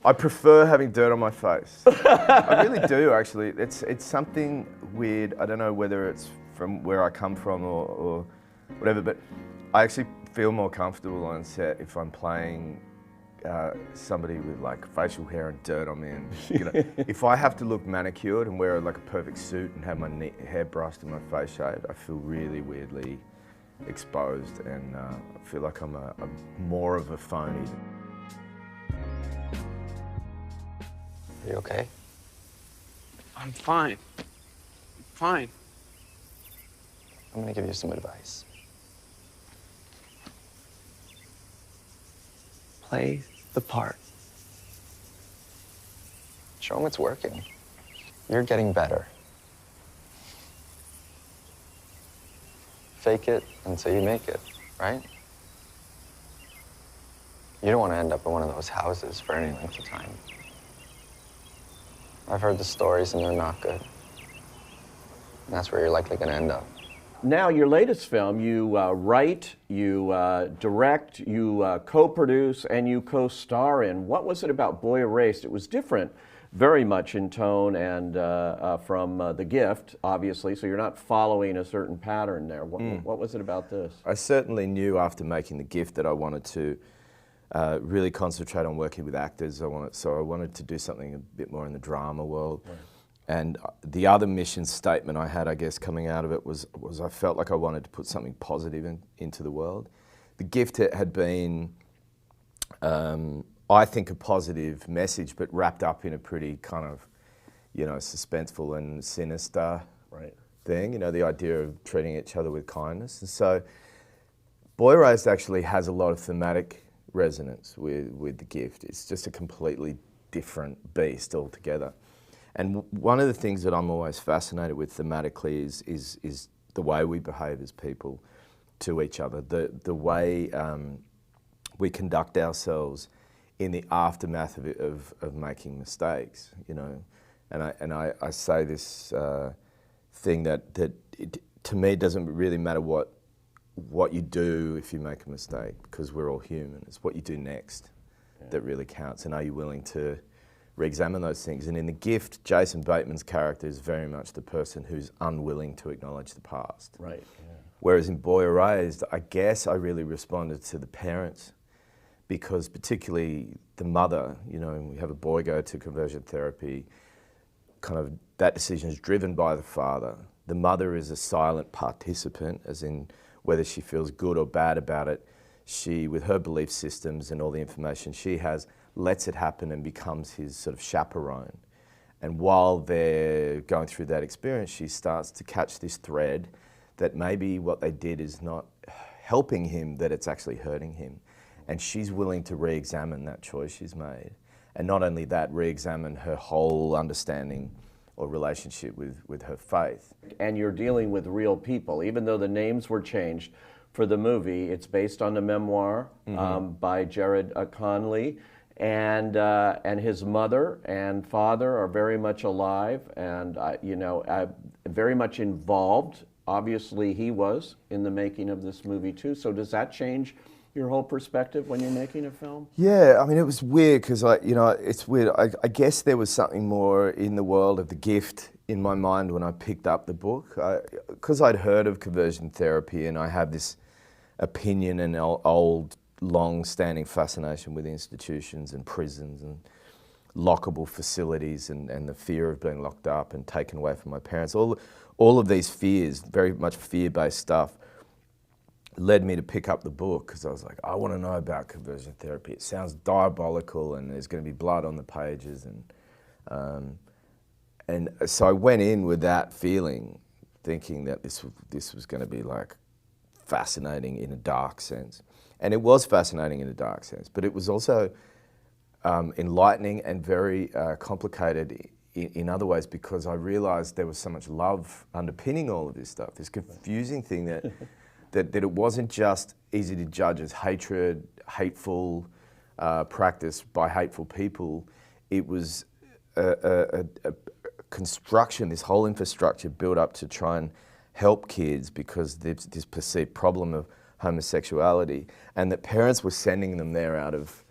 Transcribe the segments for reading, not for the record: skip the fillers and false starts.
I prefer having dirt on my face. I really do, actually. It's something weird. I don't know whether it's from where I come from or whatever, but I actually feel more comfortable on set if I'm playing somebody with like facial hair and dirt on me. And you know, if I have to look manicured and wear like a perfect suit and have my hair brushed and my face shaved, I feel really weirdly exposed, and I feel like I'm more of a phony. Are you okay? I'm fine. Fine. I'm gonna give you some advice. Play the part. Show them it's working. You're getting better. Fake it until you make it, right? You don't want to end up in one of those houses for any length of time. I've heard the stories and they're not good. And that's where you're likely going to end up. Now, your latest film, you write, you direct, you co-produce, and you co-star in. What was it about Boy Erased? It was different, very much in tone and from The Gift, obviously, so you're not following a certain pattern there. What was it about this? I certainly knew after making The Gift that I wanted to really concentrate on working with actors. So I wanted to do something a bit more in the drama world. Right. And the other mission statement I had, I guess, coming out of it was I felt like I wanted to put something positive into the world. The Gift had been, I think, a positive message, but wrapped up in a pretty kind of, you know, suspenseful and sinister thing. You know, the idea of treating each other with kindness. And so, Boy Erased actually has a lot of thematic resonance with The Gift. It's just a completely different beast altogether. And one of the things that I'm always fascinated with thematically is the way we behave as people to each other, the way we conduct ourselves in the aftermath of making mistakes, you know. And I say this thing that it, to me, it doesn't really matter what you do if you make a mistake, because we're all human. It's what you do next that really counts, and are you willing to re-examine those things? And in The Gift, Jason Bateman's character is very much the person who's unwilling to acknowledge the past. Right. Yeah. Whereas in Boy Erased, I guess I really responded to the parents, because particularly the mother, you know, we have a boy go to conversion therapy, kind of that decision is driven by the father. The mother is a silent participant, as in whether she feels good or bad about it, she, with her belief systems and all the information she has, lets it happen and becomes his sort of chaperone. And while they're going through that experience, she starts to catch this thread that maybe what they did is not helping him, that it's actually hurting him. And she's willing to re-examine that choice she's made. And not only that, re-examine her whole understanding or relationship with her faith. And you're dealing with real people, even though the names were changed for the movie. It's based on a memoir by Jared Conley. And his mother and father are very much alive and, very much involved. Obviously, he was in the making of this movie, too. So does that change your whole perspective when you're making a film? Yeah, I mean, it was weird because, it's weird. I guess there was something more in the world of The Gift in my mind when I picked up the book. Because I'd heard of conversion therapy and I have this opinion and old long-standing fascination with institutions and prisons and lockable facilities and the fear of being locked up and taken away from my parents. All of these fears, very much fear-based stuff, led me to pick up the book because I was like, I want to know about conversion therapy. It sounds diabolical and there's going to be blood on the pages. And so I went in with that feeling, thinking that this was going to be like fascinating in a dark sense. And it was fascinating in a dark sense, but it was also enlightening and very complicated in other ways, because I realized there was so much love underpinning all of this stuff, this confusing thing that it wasn't just easy to judge as hatred, hateful practice by hateful people. It was a construction, this whole infrastructure built up to try and help kids because there's this perceived problem of homosexuality, and that parents were sending them there out of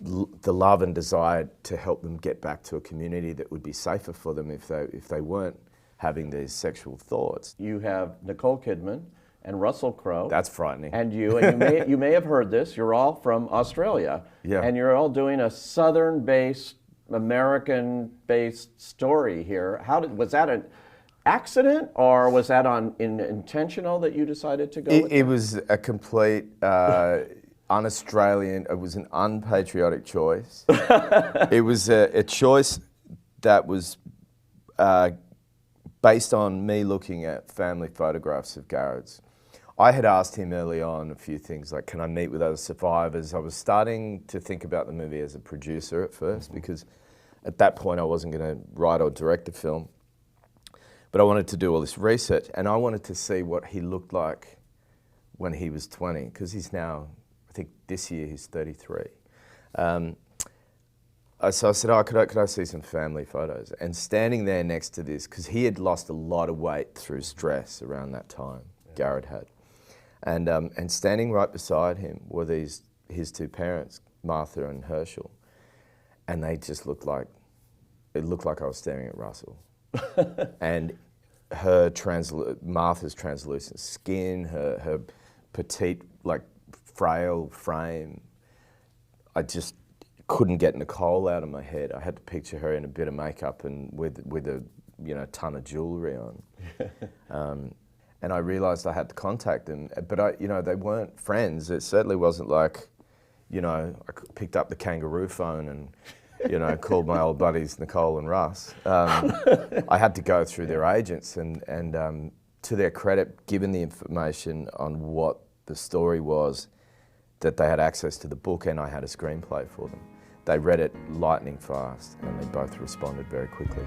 the love and desire to help them get back to a community that would be safer for them if they weren't having these sexual thoughts. You have Nicole Kidman and Russell Crowe. That's frightening. And you you may have heard this. You're all from Australia, Yeah. and you're all doing a Southern-based, American-based story here. Was that an accident, or was that intentional that you decided to go? It was a complete un-Australian. It was an unpatriotic choice. It was a choice that was based on me looking at family photographs of Garrett's. I had asked him early on a few things like, can I meet with other survivors? I was starting to think about the movie as a producer at first, because at that point I wasn't going to write or direct the film. But I wanted to do all this research, and I wanted to see what he looked like when he was 20, because he's now, I think this year he's 33. So I said, oh, could I see some family photos? And standing there next to this, because he had lost a lot of weight through stress around that time, Garrett had. And standing right beside him were his two parents, Martha and Herschel. And they just looked like I was staring at Russell. And Martha's translucent skin, her petite, like frail frame, I just couldn't get Nicole out of my head. I had to picture her in a bit of makeup and with a ton of jewelry on. And I realised I had to contact them, but they weren't friends. It certainly wasn't like, I picked up the kangaroo phone and called my old buddies Nicole and Russ. I had to go through their agents and to their credit, given the information on what the story was, that they had access to the book and I had a screenplay for them. They read it lightning fast and they both responded very quickly.